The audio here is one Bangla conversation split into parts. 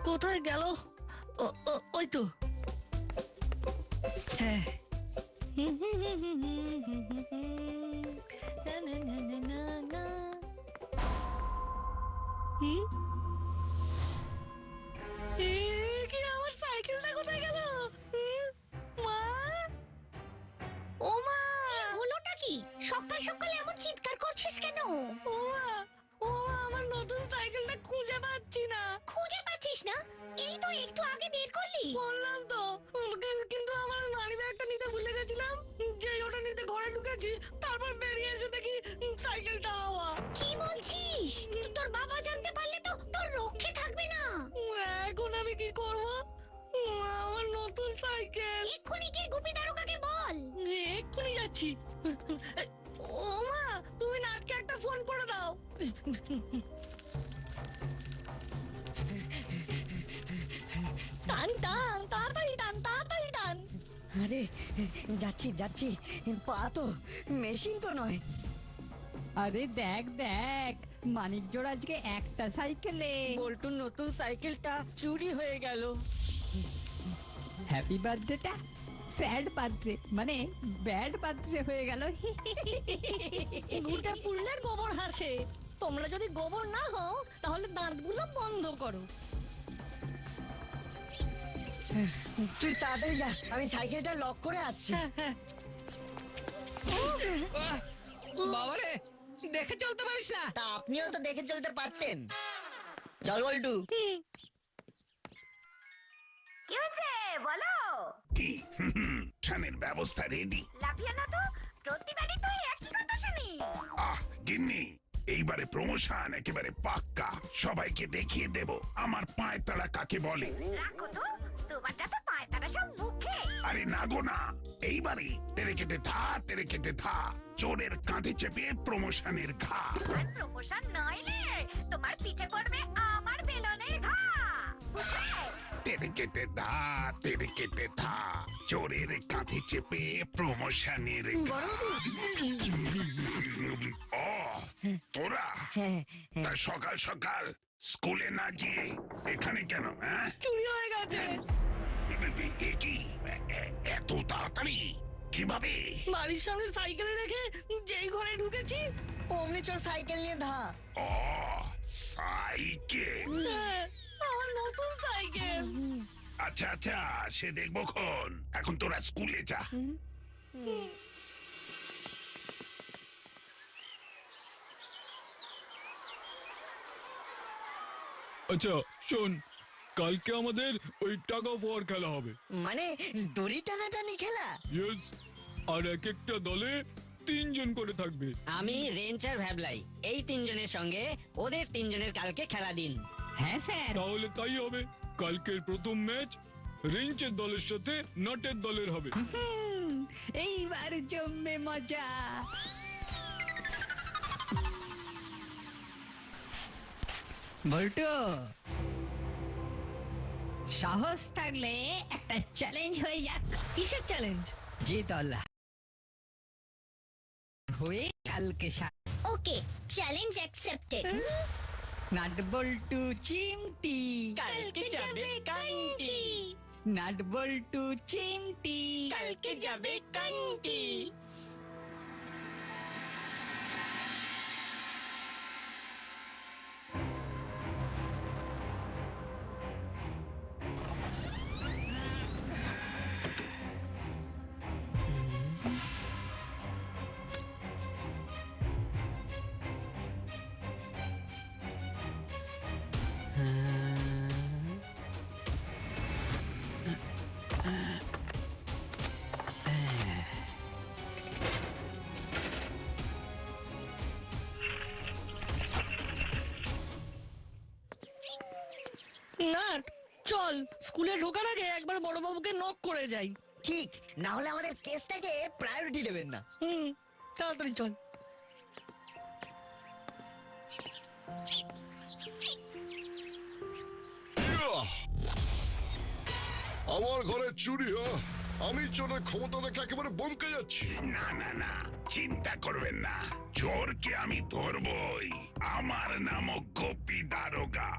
কোথায় গেল? ওই তো। হ্যাঁ। কি আমার সাইকেলটা কোথায় গেল? মা, ও মা, হলোটা কি? সকাল সকাল এমন চিৎকার করছিস কেন? ও মা, ও মা, আমার নতুন সাইকেলটা খুঁজে পাচ্ছি না। খুঁজে পাচ্ছিস না? এই তো একটু আগে বের করলি। বললাম তো, কিন্তু আমার মানি ব্যাগটা নিতে ভুলে গেছিলাম। যে ওটা নিতে ঘরে ঢুকেছি, তারপর বেরিয়ে এসে দেখি সাইকেলটা হাওয়া। কি বলছিস? তোর বাবা জানতে পারলে তো তোর রক্ষে থাকবে না। এখন আমি কি করব? আমার নতুন সাইকেল। এক্ষুনি গিয়ে গুপি দারোগাকে বল। এক্ষুনি যাচ্ছি। ও মা, তুমি নাটকে একটা ফোন করে দাও। টান টান, তাড়াতাড়ি টান, তাড়াতাড়ি টান। আরে যাচ্ছি যাচ্ছি, পা তো মেশিন তো নয়। আরে দেখ দেখ, মানিকজোড় আজকে একটা সাইকেলে। বল্টুর নতুন সাইকেলটা চুরি হয়ে গেল। হ্যাপি বার্থডেটা স্যাড বার্থডে, মানে ব্যাড বার্থডে হয়ে গেল। ঘুটে পুড়লে গোবর হাসে। তোমরা যদি গোবর না হও, তাহলে দাঁতগুলো বন্ধ করো। তুই তাড়াতাড়ি যা, আমি সাইকেলটা লক করে আসছি। বাবারে, দেখে চলতে পারিস না? তা আপনিও তো দেখে চলতে পারতেন। চল বল্টু। কি হয়েছে বলো? কি শানের ব্যবস্থা রেডি? লাফিয়ে না তো, প্রতিবারই তো একই কথা শুনি। গিন্নি, এইবারে প্রমোশন একেবারে পাক্কা। সবাইকে দেখিয়ে দেব আমার পায়তারা কাকে বলে। রাখো তো, তোমারটা তো পায়তারা সব মুখে। আরে না গো না, এইবারে তেরে কেটে থা চোরের কাঁধে চেপে প্রমোশনের ঘা। আর প্রমোশন নইলে তোমার পিঠে পড়বে আমার বেলনের ঘা। বুঝলে? তেরে কেটে থা চোরের কাঁধে চেপে প্রমোশনের ঘা। ও তোরা হ্যাঁ, তা সকাল সকাল স্কুলে না গিয়ে এখানে কেন? হ্যাঁ, চুরি হয়ে গেছে। এ কি এত তাড়াতাড়ি? কিভাবে? বাড়ির সামনে সাইকেল রেখে যেই ঘরে ঢুকেছি, অমনি চোর সাইকেল নিয়ে ধা। ও সাইকেল। আমার নতুন সাইকেল। আচ্ছা সে দেখবো খন। এখন তোরা স্কুলে যা। আচ্ছা শোন, কালকে আমাদের ওই টাকা ফোয়ার খেলা হবে। মানে দড়ি টানাটানি খেলা? ইয়েস, আর এক একটা দলে 3 জন করে থাকবে। আমি রেঞ্চ আর ভ্যাবলাই, এই 3 জনের সঙ্গে ওদের 3 জনের কালকে খেলা দিন। হ্যাঁ স্যার। তাহলে তাই হবে। কালকের প্রথম ম্যাচ রেঞ্চের দলের সাথে নটের দলের হবে। এইবার জমবে মজা। বল্টু, সাহস থাকলে একটা চ্যালেঞ্জ হয়ে যাক। কিসের চ্যালেঞ্জ? যে দল হয়ে কালকে ওকে, চ্যালেঞ্জ অ্যাকসেপ্টেড। নাট বল্টু চিমটি, কালকে যাবে কান্টি, নাট বল্টু চিমটি, কালকে যাবে কান্টি। নাট, চল স্কুলে ঢোকার আগে একবার বড়বাবুকে নক করে যাই। ঠিক, না হলে আমাদের কেসটাকে প্রায়োরিটি দেবেন না। তাড়াতাড়ি চল। আমার ঘরে চুরি, আমি চোরের ক্ষমতা দেখে একেবারে বমকে যাচ্ছি। না না না, চিন্তা করবেন না, চোরকে আমি ধরবই। আমার নামও গোপী দারোগা,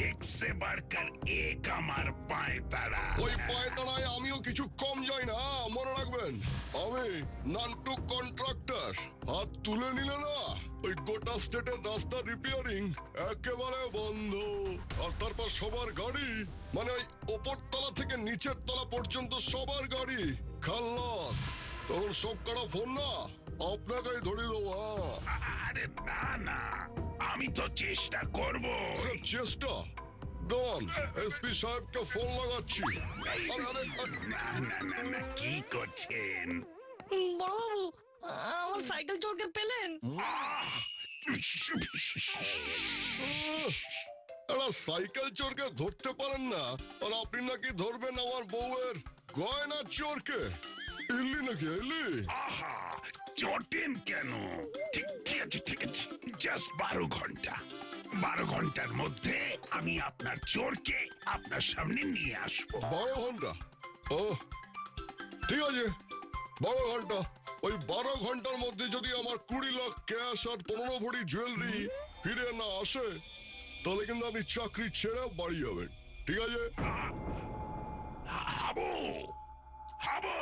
এক সে বাড়কর এক আমার পায়ে তারা। ওই পায়তারায় আমিও কিছু কম যাই না, মনে রাখবেন। আমি নান্টু কন্ট্রাক্টর। হাত তুলে নিলে না ওই গোটা স্টেটের রাস্তা রিপেয়ারিং একেবারে বন্ধ। আর তারপর সবার গাড়ি, মানে ওই ওপর তলা থেকে নিচের তলা পর্যন্ত সবার গাড়ি খালাস। তখন সব কটা ফোন না আপনাকেই ধরে দেবো। আরে না না, আমি তো চেষ্টা করব। চেষ্টা দন, এসপি সাহেবকে ফোন লাগাচ্ছি। আরে, আরে, আরে, না না না না, কি করছেন? বড়বাবু, আমার সাইকেল চোরকে পেলেন? এরা সাইকেল চোরকে ধরতে পারেন না, আর আপনি নাকি ধরবেন আমার বউয়ের গয়না চোরকে? ইল্লি নাকি ইল্লি? আহা, চটেন কেন? ঠিক ঠিক আছে, ঠিক আছে, জাস্ট 12 ঘন্টা। 12 ঘন্টার মধ্যে আমি আপনার চোরকে আপনার সামনে নিয়ে আসবো। 12 ঘন্টা? ও ঠিক আছে, 12 ঘন্টা। ওই 12 ঘন্টার মধ্যে যদি আমার 20 লাখ ক্যাশ আর 15 ভরি জুয়েলারি ফিরে না আসে, তাহলে কিন্তু আপনি চাকরি ছেড়ে বাড়ি যাবেন। ঠিক আছে? হাবু, হাবু,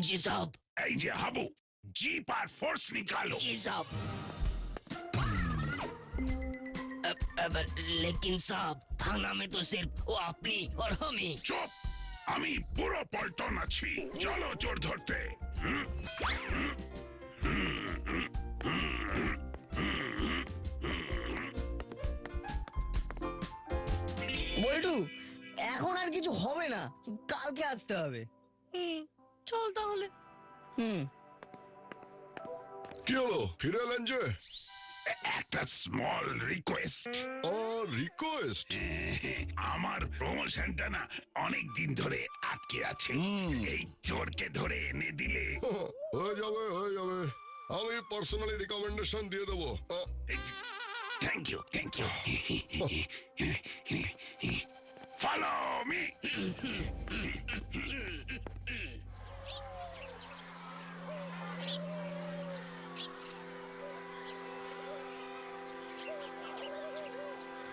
जी साहब। এই যে হাবু, জিপ আর ফোর্স নিকালো। जी साहब। लेकिन साहब, थाना में तो सिर्फ वो अपनी और हम ही। চুপ, আমি পুরো পল্টন আছি। চলো চোর ধরতে। বল্টু, এখন আর কিছু হবে না, কালকে আসতে হবে। চল তাহলে। কি হলো, ফিরে এলেন যে? একটা স্মল রিকোয়েস্ট। ও রিকোয়েস্ট? আমার প্রমোশনটা না অনেক দিন ধরে আটকে আছে। এই চোরকে ধরে এনে দিলে হয়ে যাবে, হয়ে যাবে। আমি পার্সোনালি রিকমেন্ডেশন দিয়ে দেবো। Thank you, thank you. Follow me.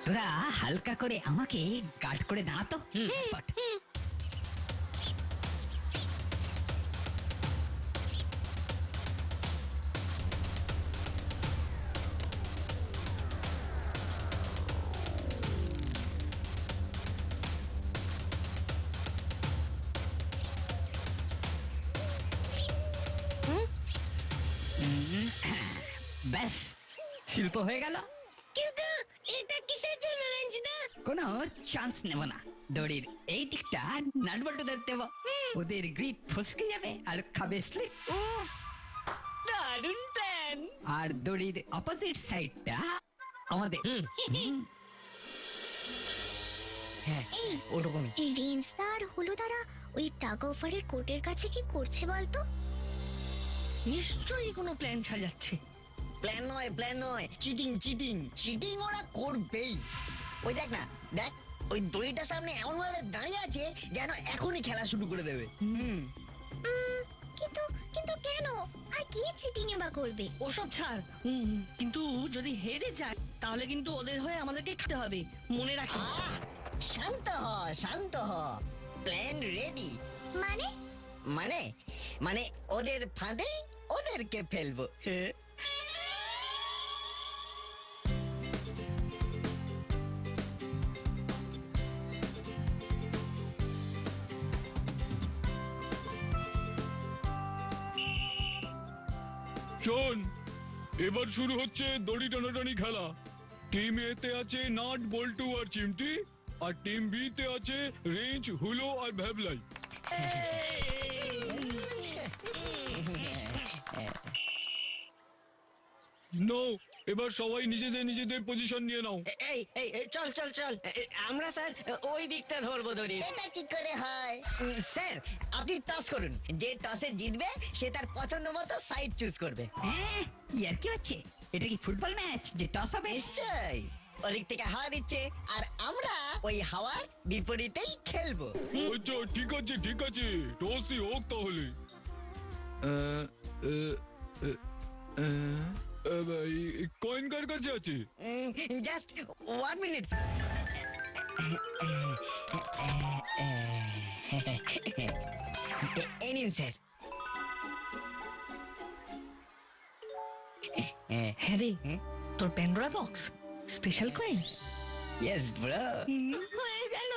তোরা হালকা করে আমাকে গার্ড করে দাঁড়াতো। বাট ব্যাস, শিল্প হয়ে গেল। কিন্তু এটা কিসের জন্য রঞ্জিতা? কোনো চান্স নেব না। দড়ির এই দিকটা নাটবল্টুদের দেব, ওদের গ্রিপ ফসকে যাবে আর খাবে স্লিপ। দারুণ প্ল্যান। আর দড়ির অপোজিট সাইডটা আমাদের। হ্যাঁ, ওরকমই। রেঞ্জদা আর হলুদারা ওই টাগ অফারের কোর্টের কাছে কি করছে বলতো? নিশ্চয়ই কোনো প্ল্যান সাজাচ্ছে। প্ল্যান নয়, প্ল্যান নয়, চিটিং, চিটিং, চিটিং ওরা করবেই। ওই দেখ না, দেখ, ওই দড়িটার সামনে এমন ভাবে দাঁড়িয়ে আছে যেন এখনই খেলা শুরু করে দেবে। কিন্তু কিন্তু কেন? আর কি চিটিং বা করবে? ওসব ছাড়। কিন্তু যদি হেরে যায় তাহলে কিন্তু ওদের হয়ে আমাদেরকে খেতে হবে, মনে রাখিস। শান্ত হ, শান্ত হ। Plan ready. মানে মানে মানে ওদের ফাঁদে ওদেরকে ফেলবো। শোন, এবার শুরু হচ্ছে দড়ি টানাটানি খেলা। টিম এ তে আছে নাট, বল্টু আর চিমটি, আর টিম বি তে আছে রেঞ্জ, হুলো আর ভ্যাবলাই। নো, এবার সবাই নিজেদের নিজেদের পজিশন নিয়ে নাও। এই এই এই, চল চল চল, আমরা স্যার ওই দিকটা ধরবো দড়ি। সেটা কি করে হয়? স্যার, আপনি টস করুন। যে টসে জিতবে সে তার পছন্দ মতো সাইড চুজ করবে। ইয়ার কি হচ্ছে? এটা কি ফুটবল ম্যাচ যে টস হবে? নিশ্চয়। ওদিক থেকে হাওয়া দিচ্ছে আর আমরা ওই হাওয়ার বিপরীতেই খেলবো। আচ্ছা ঠিক আছে ঠিক আছে, টসই হোক তাহলে। কয়েন কার কাছে আছে? Just 1 minute. এই নিন স্যার। হ্যাঁ রে, তোর Pandora box special coin. Yes bro. হয়ে গেল,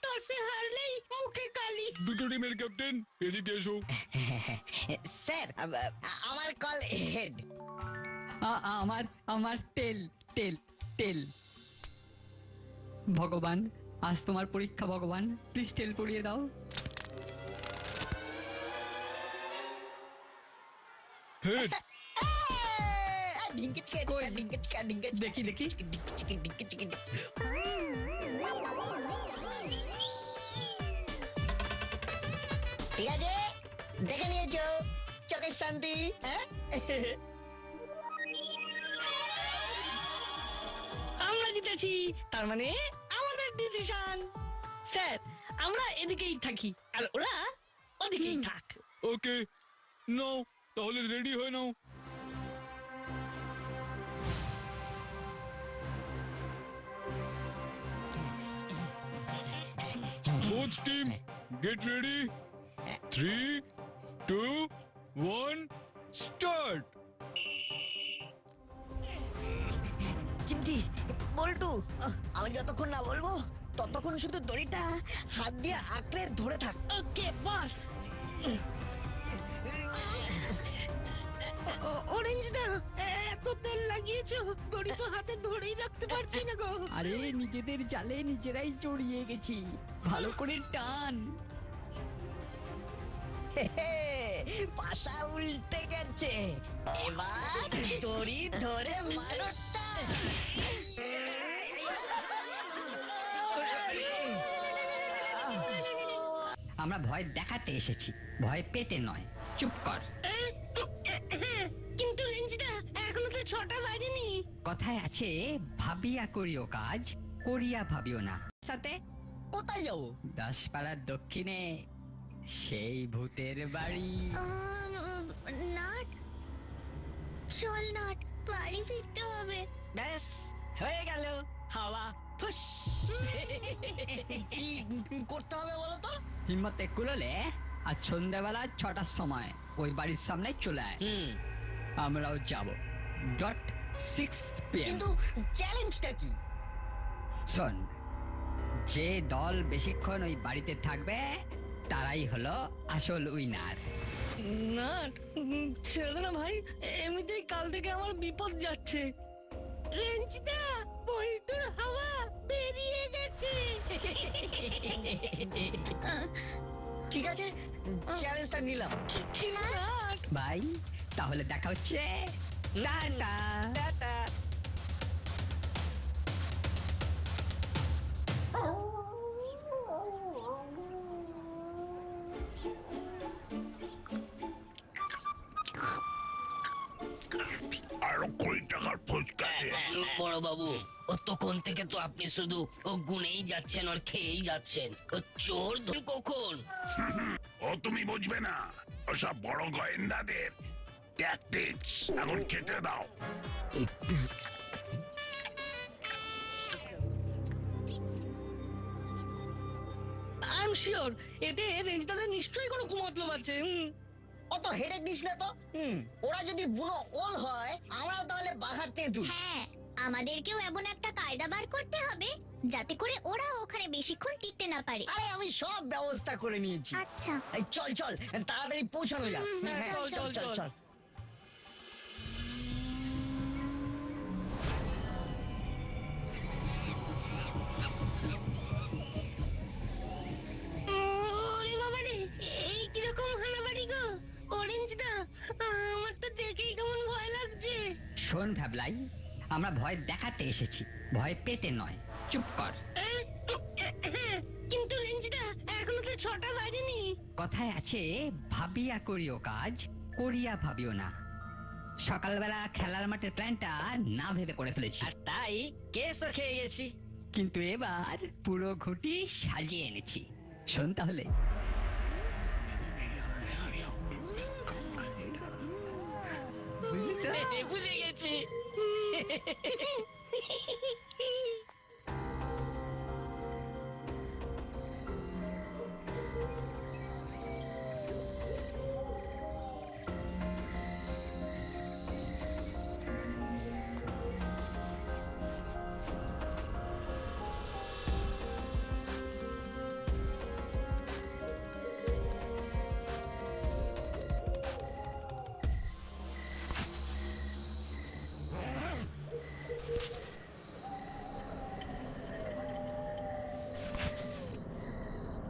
টসে হারলেই মুখে কালি। দুটো টিমের ক্যাপ্টেন এদিকে এসো। স্যার আমার কল হেড। আমার আমার তেল তেল তেল। ভগবান, আজ তোমার পরীক্ষা ভগবান, প্লিজ তেল পরিয়ে দাও। হেড, দেখি দেখি। ঠিক আছে, দেখে নিয়েছো, চোখের শান্তি। হ্যাঁ, আমরা জিতেছি, তার মানে আমাদের ডিসিশন। স্যার, আমরা এদিকেই থাকি আর ওরা ওদিকেই থাক। ওকে নাও তাহলে রেডি হয়ে নাও। Both team, get ready. 3, 2, 1, start. চিমটি, বল্টু, আমি যতক্ষণ না বলবো ততক্ষণ শুধু দড়িটা হাত দিয়ে আঁকড়ে ধরে থাক। ওকে বস। অরেঞ্জ দা, এত তেল লাগিয়েছো, দড়ি তো হাতে ধরেই রাখতে পারছি না গো। আরে নিজেদের জালে নিজেরাই জড়িয়ে গেছি, ভালো করে টান। পাশা উল্টে গেছে, এবার দড়ি ধরে মারো টান। আমরা ভয় দেখাতে এসেছি, ভয় পেতে নয়। চুপ কর। কিন্তু রেঞ্জদা, এখনো তো 6টা বাজেনি। কথায় আছে, ভাবিয়া করিও কাজ, করিয়া ভাবিও না। সাথে কোথায় যাবো? 10 পাড়ার দক্ষিণে সেই ভূতের বাড়ি। নাট, চল নাট, বাড়ি ফিরতে হবে। ব্যাস হয়ে গেল, হাওয়া ফুস। কি করতে হবে বলো তো? হিম্মতে কুলোলে আজ সন্ধ্যাবেলা 6টার সময় ওই বাড়ির সামনে চলে আয়। আমরাও যাব। .6 PM। কিন্তু চ্যালেঞ্জটা কি? শোন, যে দল বেশিক্ষণ ওই বাড়িতে থাকবে তারাই হলো আসল উইনার। না, ছেড়ে দে না ভাই, এমনিতেই কাল থেকে আমার বিপদ যাচ্ছে। রেঞ্জদা, বল্টুর হাওয়া বেরিয়ে গেছে। ঠিক আছে, চ্যালেঞ্জটা নিলাম। ভাই, তাহলে দেখা হচ্ছে। টাটা। টাটা। আরো 20 টাকার ফুচকা দে। বড় বাবু, ও তখন থেকে তো আপনি শুধু ও গুনেই যাচ্ছেন আর খেয়েই যাচ্ছেন। ও চোর ধর কখন? ও তুমি বুঝবে না, ওসব বড় গোয়েন্দাদের ট্যাকটিক্স। এখন খেতে দাও। আই এম শিওর, এতে রেঞ্জদাদের নিশ্চয়ই কোনো কুমতলব আছে। অত হেডেক দিস না তো। ওরা যদি বুনো ওল হয়, আমরাও তাহলে বাঘার তেঁতুল। হ্যাঁ, আমাদেরকেও এমন একটা কায়দা বার করতে হবে যাতে করে ওরা ওখানে বেশিক্ষণ টিকতে না পারে। আরে আমি সব ব্যবস্থা করে নিয়েছি। আচ্ছা, এই চল চল, তাড়াতাড়ি পৌঁছানো যাক। হ্যাঁ, চল, চল, চল চল। চল। ওরে বাবা রে, এই কিরকম হানাবাড়ি গো। অরেঞ্জদা, আমার তো দেখেই কেমন ভয় লাগছে। শোন ভ্যাবলাই, আমরা ভয় দেখাতে এসেছি, ভয় পেতে নয়। চুপ কর। কিন্তু রেঞ্জদা, এখনো তো 6টা বাজেনি। কথায় আছে, ভাবিয়া করিও কাজ, করিয়া ভাবিও না। সকালবেলা খেলার মাঠের প্ল্যানটা না ভেবে করে ফেলেছি, আর তাই কেসও খেয়ে গেছি। কিন্তু এবার পুরো ঘুটি সাজিয়ে এনেছি। শোন তাহলে। বুঝলি তো? বুঝে গেছি।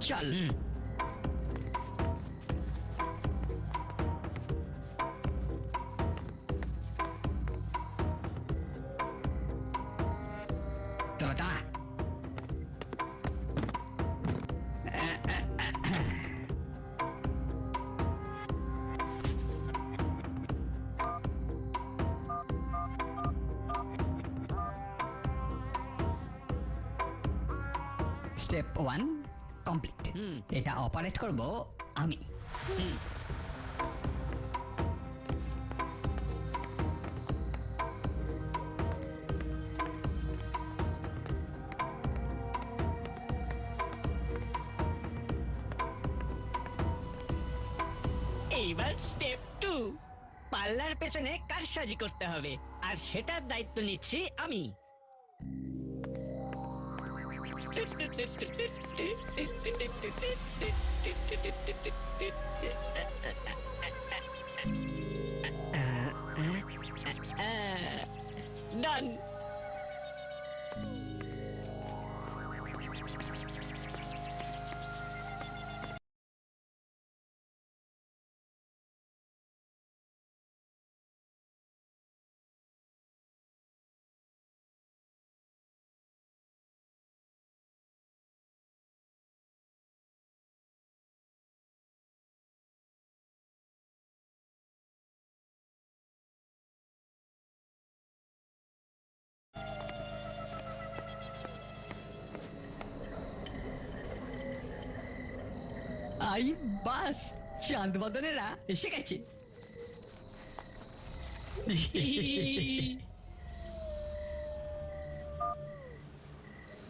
চল। তোরা দাঁড়া। Step 1 complete. এটা অপারেট করব আমি। এইবার স্টেপ 2, পাল্লার পেছনে কারসাজি করতে হবে, আর সেটার দায়িত্ব নিচ্ছি আমি। ডান। আই বাস, চাঁদ বদনেরা এসে গেছে।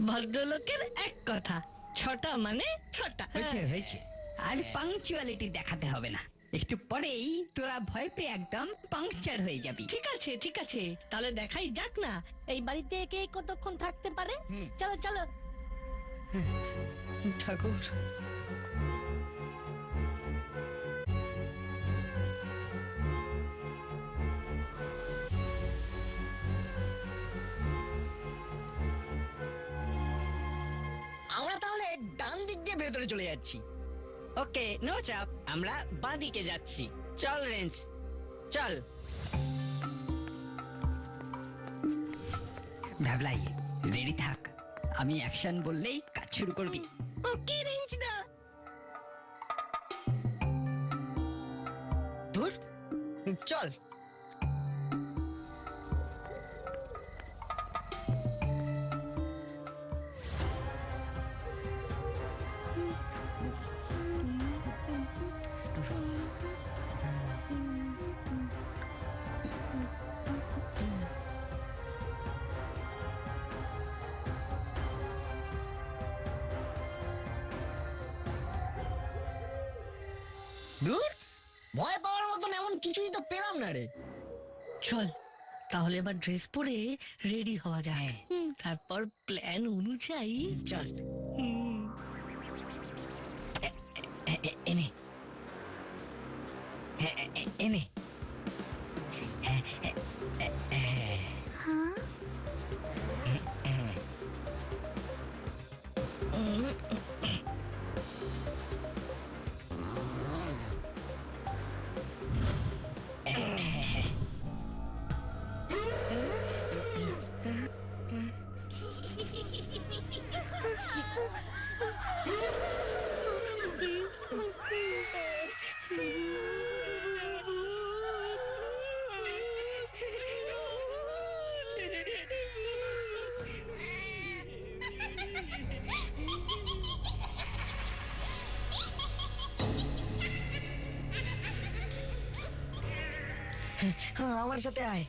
ভদ্রলোকের এক কথা, ছটা মানে ছটা। হয়েছে হয়েছে, আর পাংচুয়ালিটি দেখাতে হবে না। একটু পরেই তোরা ভয় পেয়ে একদম পাংচার হয়ে যাবি। ঠিক আছে ঠিক আছে, তাহলে দেখাই যাক না এই বাড়িতে কে কতক্ষণ থাকতে পারে। চলো চলো। ঠাকুর, আমরা তাহলে ডান দিক দিয়ে ভেতরে চলে যাচ্ছি। ওকে, নো চাপ, আমরা বাঁদিকে যাচ্ছি। চল রেঞ্জ, চল। ভাবলাই রেডি থাক, আমি অ্যাকশন বললেই কাজ শুরু করবি। ওকে রেঞ্জদা। ধুর, চল। ধুর, ভয় পাওয়ার মতন এমন কিছুই তো পেলাম না রে। চল তাহলে এবার ড্রেস পরে রেডি হওয়া যায়। তারপর প্ল্যান অনুযায়ী চল। হুম, এনে এনে আমার সাথে আয়।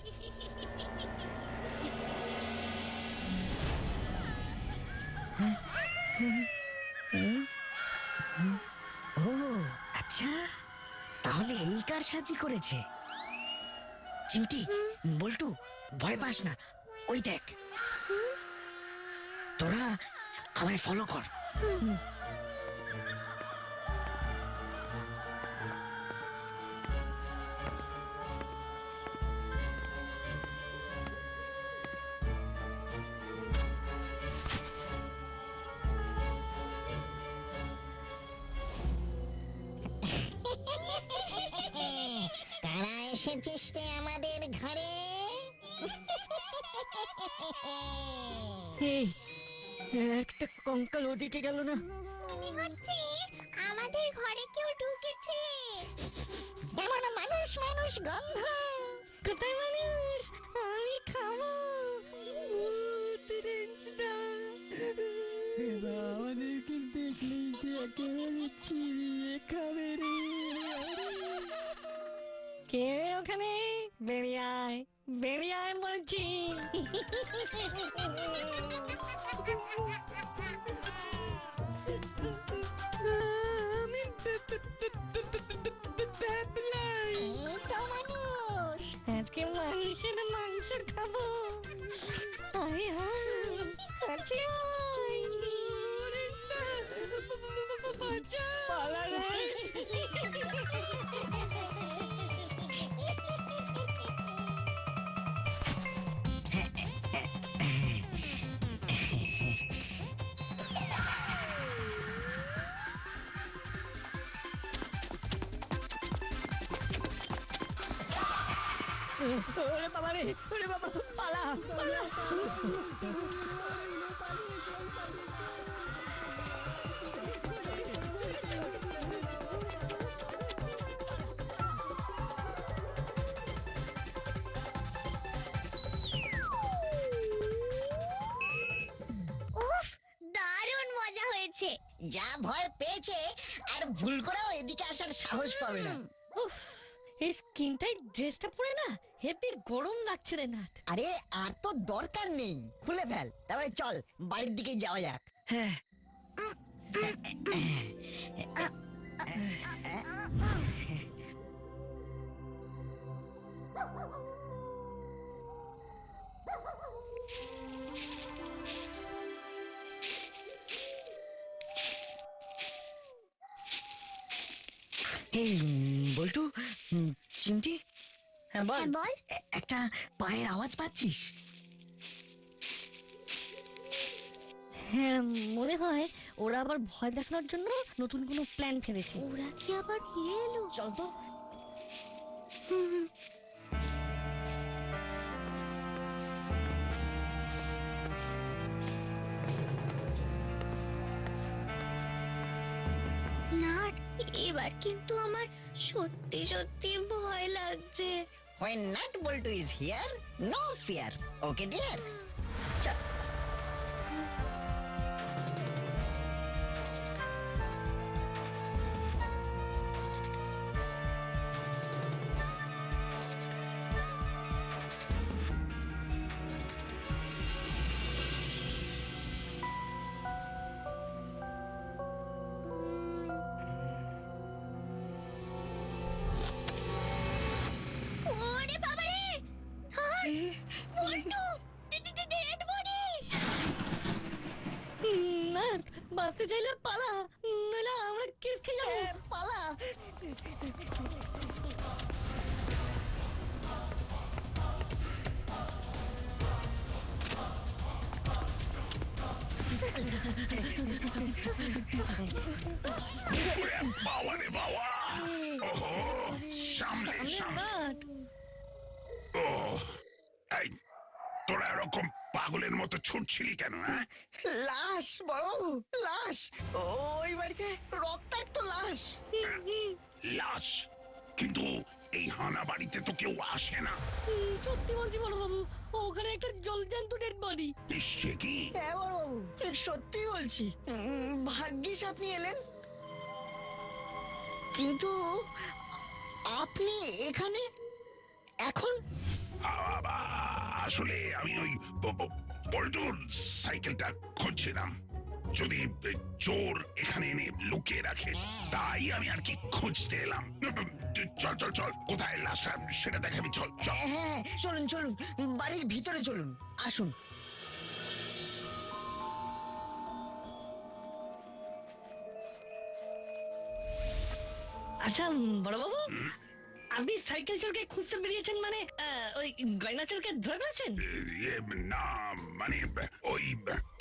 ও আচ্ছা, তাহলে এই কারসাজি করেছে। চিমটি, বল্টু, ভয় পাস না, ওই দেখ। তোরা আমায় ফলো কর। কারা এসেছিস রে আমাদের ঘরে? এই একটা কঙ্কাল ওদিকে গেল না? মনে হচ্ছে আমাদের ঘরে কেউ ঢুকেছে। কেমন মানুষ মানুষ গন্ধ। কোথায় মানুষ? আমি খাবো। রেঞ্জদা, আমাদেরকে দেখলেই যে একেবারে চিবিয়ে খাবে রে। কে রে ওখানে? বেরিয়ে আয়, বেরিয়ে আয় বলছি। এই তো মানুষ। আজকে মানুষের মাংস খাবো। আয় আয়, কাছে আয়। পালা রে। ওরে বাবা রে, ওরে বাবা, পালা পালা। উফ, দারুণ মজা হয়েছে। যা ভয় পেয়েছে আর ভুল করেও এদিকে আসার সাহস পাবে না। উফ, এই স্কিনটাই ড্রেসটা পরে না হেভি গরম লাগছে রে নাট। আরে আর তো দরকার নেই, খুলে ফেল, তারপরে চল বাড়ির দিকে যাওয়া যাক। হ্যাঁ, এই বল্টু, চিমটি, হ্যাঁ বল। বল। একটা পায়ের আওয়াজ পাচ্ছিস? হ্যাঁ, মনে হয় ওরা আবার ভয় দেখানোর জন্য নতুন কোনো প্ল্যান ফেলেছে। ওরা কি আবার ফিরে এলো? চল তো। নাট, এবার কিন্তু আমার সত্যি সত্যি ভয় লাগছে। When Nut Boltu is here, no fear. Okay, dear? চল। ওরে বাবা রে! বল্টু, ডেড বডি! নাট, বাঁচতে চাইলে পালা, নইলে আমরা কেস খেয়ে যাবো। পালা। ওরে বাবা রে বাবা! ওহো, সামনে সামনে। নাট, ও, এই তোরা এরকম পাগলের মতো ছুটছিলি কেন? হ্যাঁ, লাশ, বড় লাশ, ওই বাড়িতে রক্তাক্ত লাশ। লাশ? কিন্তু এই হানা বাড়িতে তো কেউ আসে না। সত্যি বলছি বড় বাবু, ওখানে একটা জলজান্ত ডেড বডি। সে কি? হ্যাঁ বড়বাবু, সত্যি বলছি, ভাগ্যিস আপনি এলেন। কিন্তু আপনি এখানে এখন আসলে আমি ওই পল্টুর সাইকেলটা খুঁজছিলাম, যদি চোর এখানে এনে লুকিয়ে রাখে, তাই আমি আর কি খুঁজতে এলাম। চল চল চল, কোথায় লাশটা সেটা দেখাবি, চল চল। হ্যাঁ, চলুন চলুন, বাড়ির ভিতরে চলুন, আসুন। আচ্ছা বড়বাবু, আপনি সাইকেল চোরকে খুঁজতে বেরিয়েছেন মানে ওই গয়না চোরকে ধরে ফেলেছেন? না মানে ওই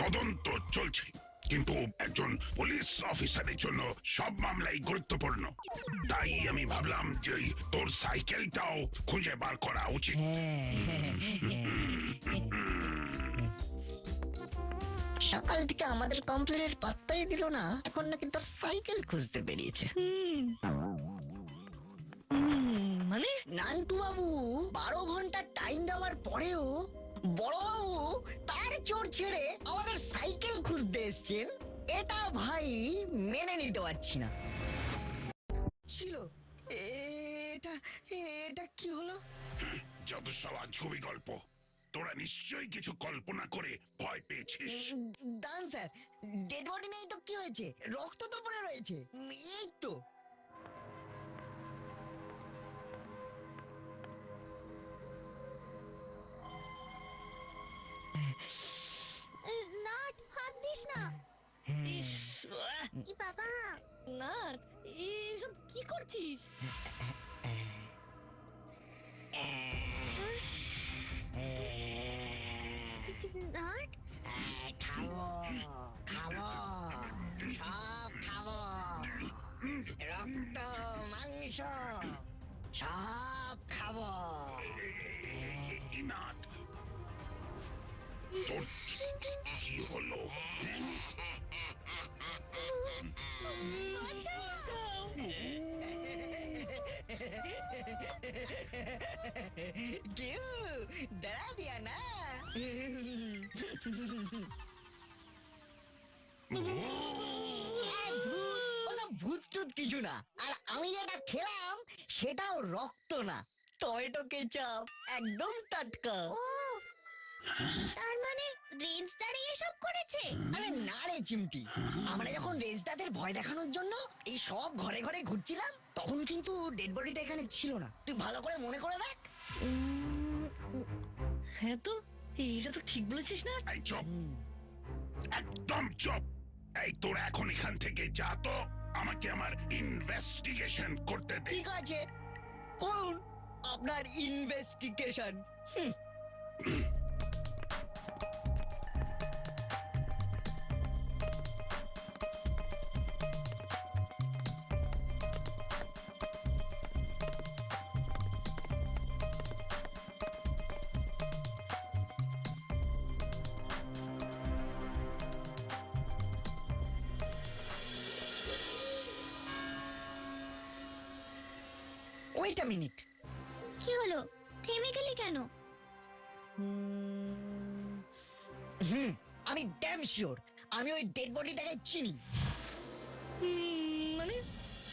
তদন্ত চলছে, কিন্তু একজন পুলিশ অফিসারের জন্য সব মামলাই গুরুত্বপূর্ণ। তাই আমি ভাবলাম যে ওই তোর সাইকেলটাও খুঁজে বার করা উচিত। সকাল থেকে আমাদের কমপ্লেনের পাত্তাই দিল না, এখন নাকি তোর সাইকেল খুঁজতে বেরিয়েছে। মানে নান্টু বাবু 12 ঘন্টা টাইম দেওয়ার পরেও বড়বাবু তার চোর ছেড়ে আমাদের সাইকেল খুঁজতে এসছেন, এটা ভাই মেনে নিতে পারছি না। ছিল এটা এটা কি হলো? যত সব আজগুবি গল্প, তোরা নিশ্চয়ই কিছু কল্পনা করে ভয় পেয়েছিস। দান স্যার, ডেড বডি নেই তো কি হয়েছে? রক্ত তো পড়ে রয়েছে, এই তো। নাট, হাত দিস না। ইস, ই বাবা, না এসব কি করছিস? নাট, খাবো খাবো, সব খাবো, রক্ত মাংস সব খাবো। নাট, তোর কি হলো? क्यों डरा दिया ना? ওসব ভূত টুত কিছু না, আর আমি যেটা খেলাম সেটাও রক্ত না, টমেটো কেচাপ, একদম টাটকা। ও তার মানে রেঞ্জ দাঁড়িয়ে এসব করেছে? আরে না রে চিমটি, আমরা যখন রেজদাদের ভয় দেখানোর জন্য এই সব ঘরে ঘরে ঘুরছিলাম, তখন কিন্তু ডেড বডিটা এখানে ছিল না। তুই ভালো করে মনে করে দেখ। হ্যাঁ তো, এটা তো ঠিক বলেছিস না? এই চুপ, একদম চুপ। এই তোরা এখন এখান থেকে যা তো, আমাকে আমার ইনভেস্টিগেশন করতে দে। ঠিক আছে, করুন আপনার ইনভেস্টিগেশন। ওয়েট আ মিনিট, কি হলো, থেমে গেলি কেন? আমি ড্যাম শিওর আমি ওই ডেড বডিটাকে চিনি। মানে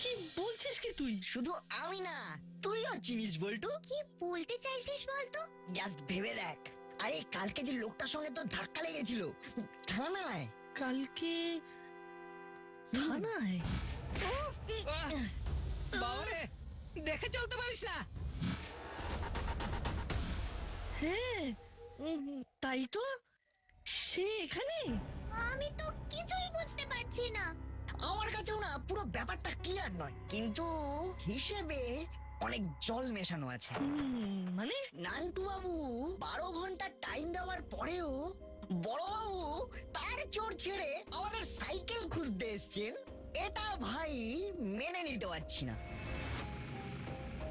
কি বলছিস কি তুই? শুধু আমি না, তুইও চিনিস বল্টু। কি বলতে চাইছিস বলতো? জাস্ট ভেবে দেখ, আরে কালকে যে লোকটার সঙ্গে তোর ধাক্কা লেগেছিল থানায়। কালকে থানায়? বাবারে, দেখে চলতে পারিস না? হ্যাঁ, তাই তো, সে এখানে। আমি তো কিছুই বুঝতে পারছি না। আমার কাছেও না পুরো ব্যাপারটা ক্লিয়ার নয়, কিন্তু হিসেবে অনেক জল মেশানো আছে। মানে নান্টু বাবু 12 ঘন্টা টাইম দেওয়ার পরেও বড়বাবু তার চোর ছেড়ে আমাদের সাইকেল খুঁজতে এসছেন, এটা ভাই মেনে নিতে পারছি না।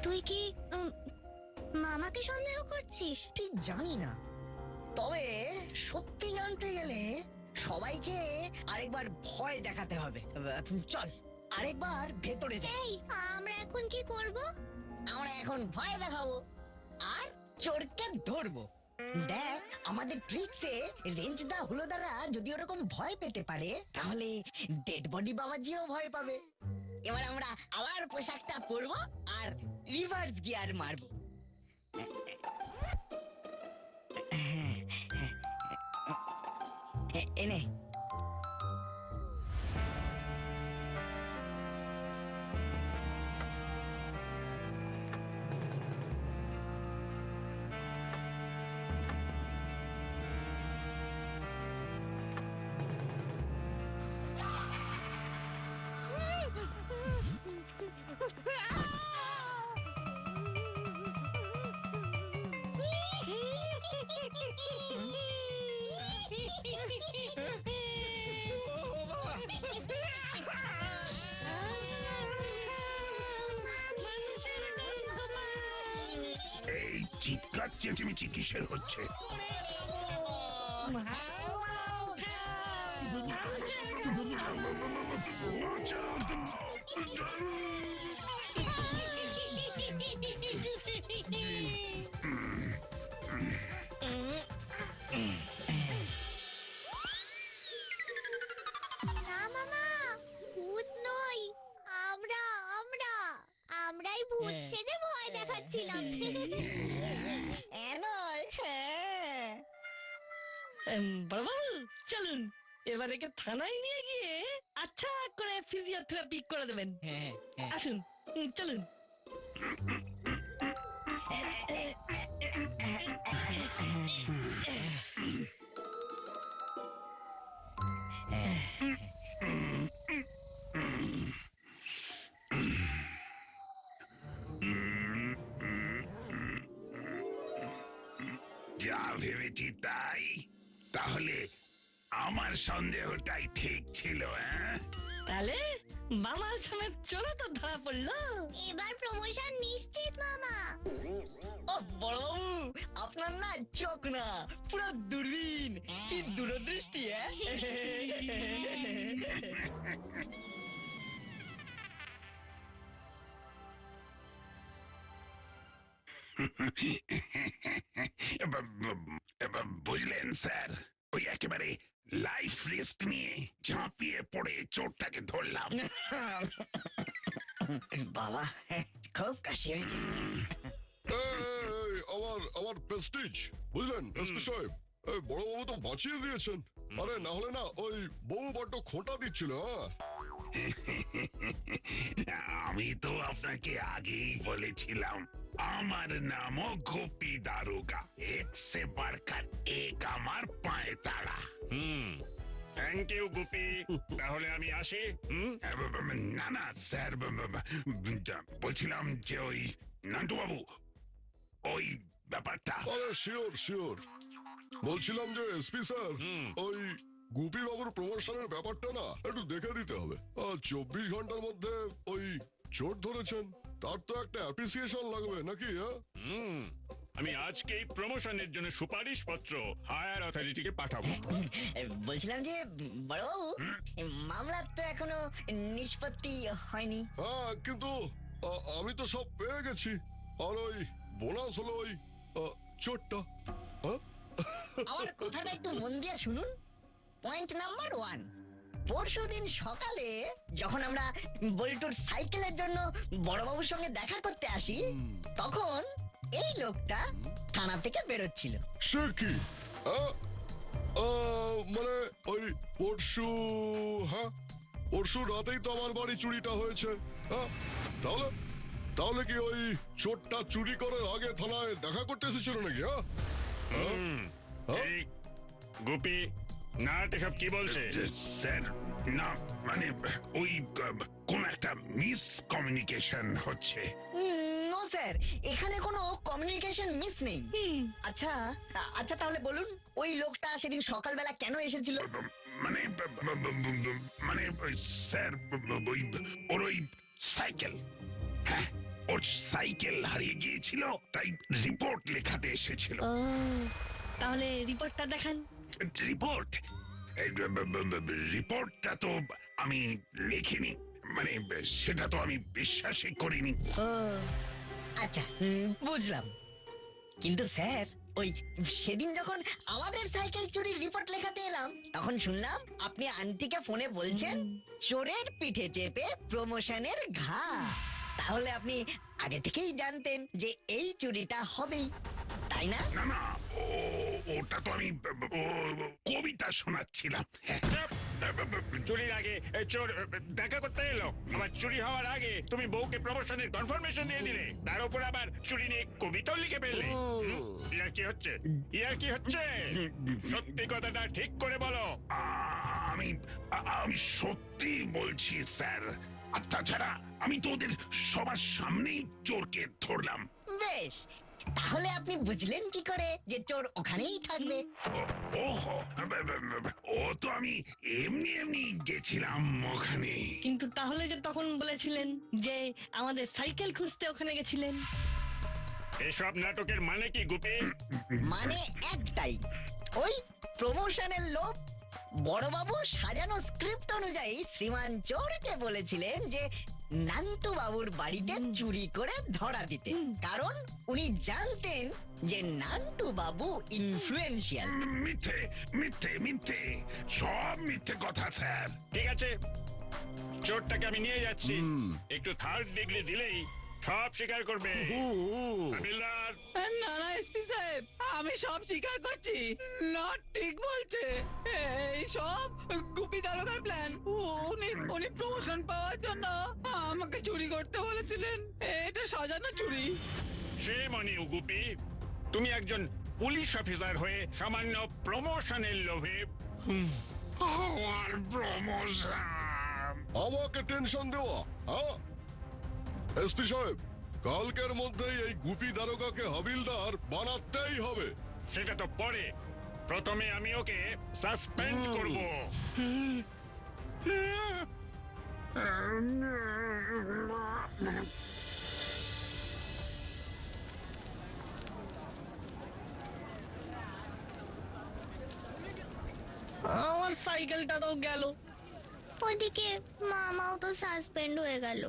তুই কি মামাকে সন্দেহ করছিস? ঠিক জানি না, তবে সত্যি জানতে গেলে সবাইকে আরেকবার ভয় দেখাতে হবে। চল আরেকবার ভেতরে যাই। এই, আমরা এখন কি করব? আমরা এখন ভয় দেখাবো আর চোরকে ধরবো। দেখ, আমাদের ট্রিক্সে রেঞ্জদা হুলোদারা যদি ওরকম ভয় পেতে পারে, তাহলে ডেড বডি বাবাজিও ভয় পাবে। এবার আমরা আবার পোশাকটা পরবো আর রিভার্স গিয়ার মারবো। এনে এই চিৎকার চেঁচেমেচি কিসের হচ্ছে? না মামা, ভূত নই, আমরাই ভূত সেজে ভয় দেখাচ্ছিলাম। নয়, হ্যাঁ। বড়বাবু চলুন এবার একে থানায় নিয়ে গিয়ে আচ্ছা করে ফিজিওথেরাপি করে দেবেন। হ্যাঁ হ্যাঁ আসুন চলুন। যা ভেবেছি তাই? তাহলে আমার সন্দেহটাই ঠিক ছিল, হ্যাঁ? তাহলে মামার সমেত চলে তো ধরা পড়লো। এবার প্রমোশন নিশ্চিত মামা। ও বড়বাবু, আপনার না চোখ না, পুরো দূরবীন, কি দূরদৃষ্টি। বুঝলেন স্যার, ওই একেবারে লাইফ রিস্ক নিয়ে ঝাঁপিয়ে পড়ে চোরটাকে ধরলাম। বাবা, খুব কাশি হয়েছে। আমার প্রেস্টিজ, বুঝলেন এসপি সাহেব, বড়বাবু তো বাঁচিয়ে দিয়েছেন। আরে না হলে না ওই বউ বড্ড খোঁটা দিচ্ছিল। আমি তো আপনাকে আগেই বলেছিলাম আমার নামও গোপী দারোগা, এক সে বাড়কার এক আমার পায়ে তাড়া। থ্যাংক ইউ গুপি, তাহলে আমি আসি। না না স্যার, বলছিলাম যে ওই নান্টু বাবু, ওই ব্যাপারটা। আরে শিওর শিওর, বলছিলাম যে এসপি স্যার, ওই গুপি বাবুর প্রমোশনের ব্যাপারটা না একটু দেখে দিতে হবে। 24 ঘন্টার মধ্যে ওই চোর ধরেছেন, তার তো একটা অ্যাপ্রিসিয়েশন লাগবে নাকি? আমি আজকেই প্রমোশনের জন্য সুপারিশ পত্র হায়ার অথরিটিকে পাঠাবো। বলছিলাম যে বড়বাবু, মামলা তো এখনো নিষ্পত্তি হয়নি। হ্যাঁ, কিন্তু আমি তো সব পেয়ে গেছি। আর ওই বোনাস হলো ওই চোরটা। আমার কথাটা একটু মন দিয়ে শুনুন। পয়েন্ট নাম্বার 1, পরশুদিন সকালে যখন আমরা বল্টুর সাইকেলের জন্য বড়বাবুর সঙ্গে দেখা করতে আসি, তখন এই লোকটা থানা থেকে বেরোচ্ছিল। সে কি? মানে ওই পরশু, হ্যাঁ পরশু রাতেই তো আমার বাড়ি চুরিটা হয়েছে। তাহলে তাহলে কি ওই চোরটা চুরি করার আগে থানায় দেখা করতে এসেছিল নাকি? এই গুপি, না এসব কি বলছে? স্যার না, মানে ওই কোন একটা মিস কমিউনিকেশন হচ্ছে। নো স্যার, এখানে কোনো কমিউনিকেশন মিস নেই। আচ্ছা আচ্ছা, তাহলে বলুন ওই লোকটা সেদিন সকালবেলা কেন এসেছিল? মানে মানে স্যার, ওর ওই সাইকেল, হ্যাঁ ওর সাইকেল হারিয়ে গিয়েছিল, তাই রিপোর্ট লেখাতে এসেছিল। তাহলে রিপোর্টটা দেখান। রিপোর্ট? রিপোর্টটা তো আমি লিখিনি, মানে সেটা তো আমি বিশ্বাসই করিনি। আচ্ছা, বুঝলাম। কিন্তু স্যার, ওই সেদিন যখন আমাদের সাইকেল চুরির রিপোর্ট লেখাতে এলাম, তখন শুনলাম আপনি আন্টিকে ফোনে বলছেন চোরের পিঠে চেপে প্রমোশনের ঘা। তাহলে আপনি আগে থেকেই জানতেন যে এই চুরিটা হবেই, তাই না? না না, ওটা তো আমি কবিতা শোনাচ্ছিলাম। চুরির আগে চোর দেখা করতে এলো, আবার চুরি হওয়ার আগে তুমি বউকে প্রমোশনের কনফার্মেশন দিয়ে দিলে, তার উপর আবার চুরি নিয়ে কবিতাও লিখে ফেললে। ইয়ার কি হচ্ছে, ইয়ার কি হচ্ছে? সত্যি কথাটা ঠিক করে বলো। আমি আমি সত্যি বলছি স্যার, আর তাছাড়া আমি তো ওদের সবার সামনেই চোরকে ধরলাম। বেশ, তাহলে আপনি বুঝলেন কি করে যে চোর ওখানেই থাকবে? ওহো, ও তো আমি এমনি এমনি গেছিলাম ওখানে। কিন্তু তাহলে যে তখন বলেছিলেন যে আমাদের সাইকেল খুঁজতে ওখানে গেছিলেন। এসব নাটকের মানে কি গুপি? মানে একটাই, ওই প্রমোশনের লোভ। বড়বাবু সাজানো স্ক্রিপ্ট অনুযায়ী শ্রীমান চোরকে বলেছিলেন যে নান্টু বাবুর বাড়িতে চুরি করে ধরা দিতে, কারণ উনি জানতেন যে নান্টু বাবু ইনফ্লুয়েন্সিয়াল। মিথ্যে মিথ্যে মিথ্যে, সব মিথ্যে কথা স্যার। ঠিক আছে, চোরটাকে আমি নিয়ে যাচ্ছি, একটু থার্ড ডিগ্রি দিলেই সব স্বীকার করবে। হাবিলদার, না না এসপি সাহেব, আমি সব স্বীকার করছি, না ঠিক বলছে। এই সব গুপি দারোগার প্ল্যান। উনি প্রমোশন পাওয়ার জন্য আমাকে চুরি করতে বলেছিলেন। এটা সাজানো চুরি। সে মানে গুপি, তুমি একজন পুলিশ অফিসার হয়ে সামান্য প্রমোশনের লোভে আমার প্রমোশন। আমাকে টেনশন দেওয়া, হ্যাঁ? এসপি সাহেব, কালকের মধ্যেই এই গুপি দারোগাকে হাবিলদার বানাতেই হবে। সেটা তো পরে, প্রথমে আমি ওকে সাসপেন্ড করব। আমার সাইকেলটা তো গেল। ওদিকে মামাও তো সাসপেন্ড হয়ে গেল।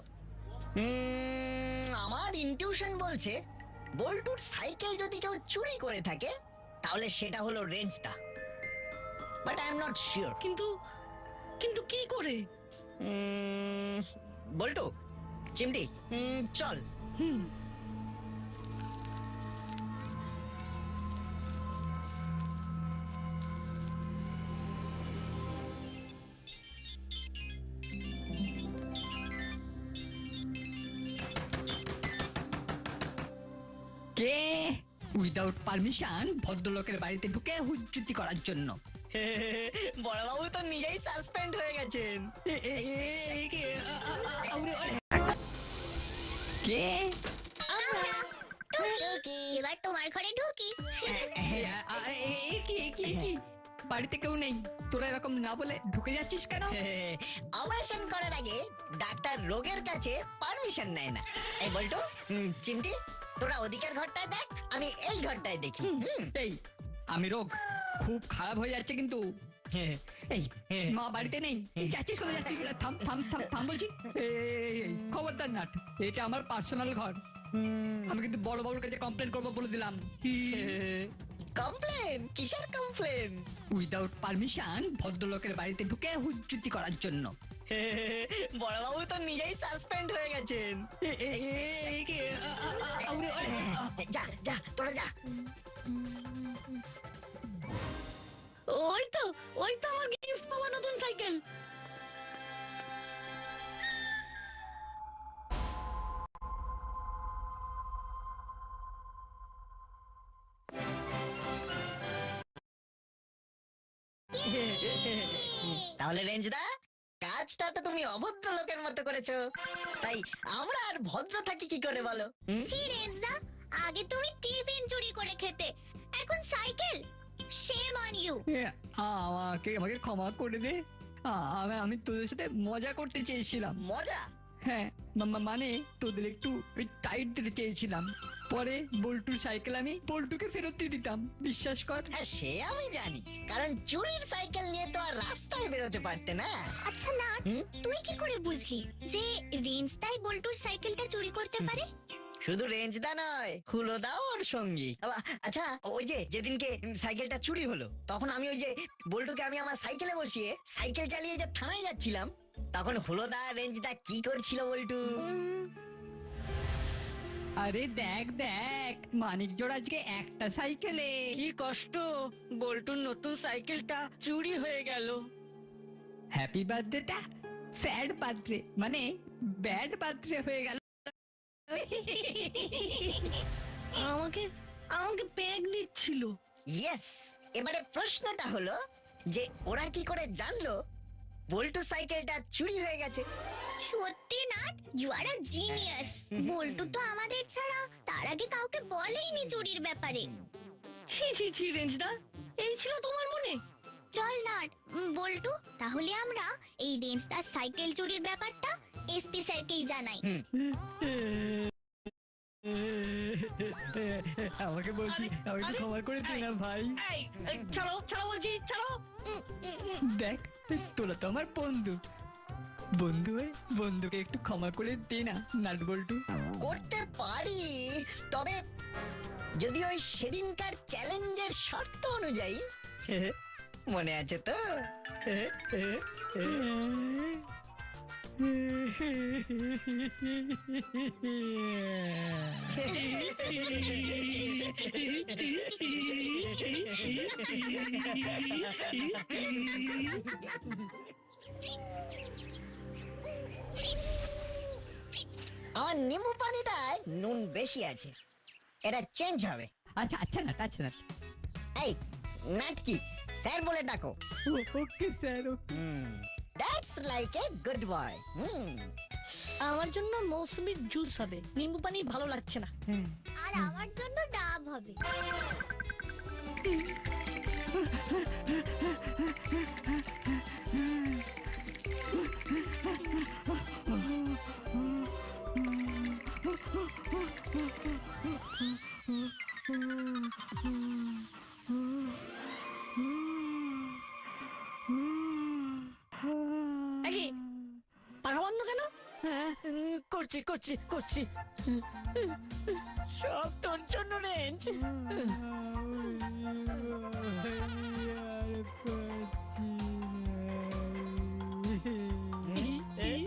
আমার ইনটিউশন বলছে বল্টুর সাইকেল যদি কেউ চুরি করে থাকে তাহলে সেটা হলো রেঞ্জদা, but I am not sure. কিন্তু কিন্তু কি করে? বল্টু, চিমটি, চল। কে উইদাউট পারমিশন ভদ্রলোকের বাড়িতে ঢুকে হুজ্জুতি করার জন্য? বড়বাবু তো নিজেই সাসপেন্ড হয়ে গেছেন। কে? এবার তোমার ঘরে ঢুকি। কি বাড়িতে কেউ নেই, তোরা এরকম না বলে ঢুকে যাচ্ছিস কেন? অপারেশন করার আগে ডাক্তার রোগের কাছে পারমিশন নেয় না। এই বল্টু, চিমটি, তোরা ওদিকের ঘরটায় দেখ, আমি এই ঘরটায় দেখি। এই আমি রোগ খুব খারাপ হয়ে যাচ্ছে কিন্তু। এই মা বাড়িতে নেই, যাচ্ছিস কোথায় যাচ্ছিস? থাম থাম থাম থাম বলছি। খবরদার নাট, এটা আমার পার্সোনাল ঘর। আমি কিন্তু বড় বাবুর কাছে কমপ্লেন করবো বলে দিলাম। কমপ্লেন? কিসের কমপ্লেন? উইদাউট পারমিশন ভদ্রলোকের বাড়িতে ঢুকে হুজ্জুতি করার জন্য। বড়বাবু তো নিজেই সাসপেন্ড হয়ে গেছেন। যা যা, তোরা যা। ওই তো আমার গিফট পাওয়া নতুন সাইকেল। তাহলে রেঞ্জদা, কাজটা তো তুমি অভদ্র লোকের মতো করেছো, তাই আমরা আর ভদ্র থাকি কি করে বলো? ছি রেঞ্জদা, আগে তুমি টিফিন চুরি করে খেতে, এখন সাইকেল। Shame on you. আমাকে ক্ষমা করে দে। আমি তোদের সাথে মজা করতে চেয়েছিলাম। মজা? হ্যাঁ, মানে তোদের একটু টাইট দিতে চেয়েছিলাম। পরে বল্টুর সাইকেল আমি বল্টুকে ফেরত দিয়ে দিতাম, বিশ্বাস কর। হ্যাঁ, সে আমি জানি, কারণ চুরির সাইকেল নিয়ে তো আর রাস্তায় বেরোতে পারতে না। আচ্ছা না, তুই কি করে বুঝলি যে রেঞ্জদাই বল্টুর সাইকেলটা চুরি করতে পারে? শুধু রেঞ্জদা নয়, হুলোদাও ওর সঙ্গী। আচ্ছা, ওই যে যেদিনকে সাইকেলটা চুরি হলো, তখন আমি ওই যে বল্টুকে আমি আমার সাইকেলে বসিয়ে সাইকেল চালিয়ে যে থানায় যাচ্ছিলাম, তখন হুলোদা রেঞ্জদা কি করছিল বল্টু? আরে দেখ দেখ মানিক জোড় আজকে একটা সাইকেলে। কি কষ্ট, বল্টুর নতুন সাইকেলটা চুরি হয়ে গেল। হ্যাপি বার্থডেটা স্যাড বার্থডে মানে ব্যাড বার্থডে হয়ে গেল। আমাকে আমাকে প্যাক দিচ্ছিল। ইয়েস, এবারে প্রশ্নটা হলো যে ওরা কি করে জানলো বল্টু সাইকেলটা চুরি হয়ে গেছে? সত্যি নাট, you are a genius. Boltu তো আমাদের ছাড়া তার আগে কাউকে বলেইনি চুরির ব্যাপারে। ছি ছি ছি রেঞ্জদা, এই ছিল তোমার মনে? চল নাট, বল্টু, তাহলে আমরা এই রেঞ্জদার সাইকেল চুরির ব্যাপারটা এসপি স্যারকেই জানাই। আমাকে বলছি, আমাকে ক্ষমা করে দিন না ভাই। এই, চলো চলো বলছি, চলো। দেখ তোরা তো আমার বন্ধু, বন্ধু হয়ে বন্ধুকে একটু ক্ষমা করে দে না নাট বল্টু। করতে পারি, তবে যদি ওই সেদিনকার চ্যালেঞ্জের শর্ত অনুযায়ী। মনে আছে তো? আমার নিম্বু পানিটায় নুন বেশি আছে, এটা চেঞ্জ হবে। আচ্ছা আচ্ছা নাট, আচ্ছা নাট। এই নাট কি স্যার বলে ডাকো। Okay sir, okay. That's like a good boy. আমার জন্য মৌসুমীর জুস হবে, নিম্বু পানি ভালো লাগছে না। আর আমার জন্য ডাব হবে। এই, পাখা বন্ধ কেন? করছি করছি করছি, সব তোর জন্য রেঞ্জ। এই